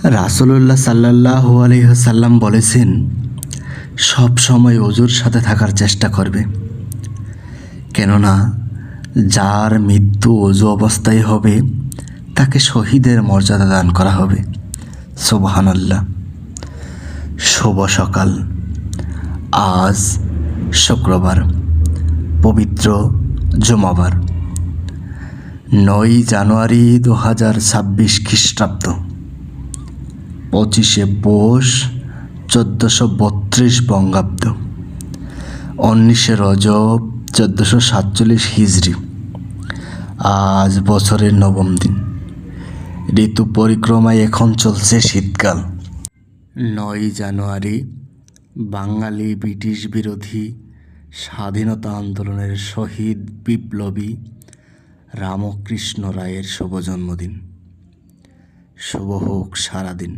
রাসূলুল্লাহ সাল্লাল্লাহু আলাইহি ওয়াসাল্লাম বলেছেন, সব সময় ওযুর সাথে থাকার চেষ্টা করবে, কেননা যার মৃত্যু ওযু অবস্থায় হবে তাকে শহীদের মর্যাদা দান করা হবে। সুবহানাল্লাহ। শুভ সকাল। আজ শুক্রবার, পবিত্র জুমাবার, 9 জানুয়ারি 2026 খ্রিস্টাব্দ, 25শে পৌষ 1432 বঙ্গাব্দ, 19শে রজব 1447 হিজরি। আজ বছরের নবম দিন। ঋতু পরিক্রমায় এখন চলছে শীতকাল। 9 জানুয়ারি বাঙালি ব্রিটিশ বিরোধী স্বাধীনতা আন্দোলনের শহীদ বিপ্লবী রামকৃষ্ণ রায়ের শুভ জন্মদিন। শুভ হোক সারাদিন।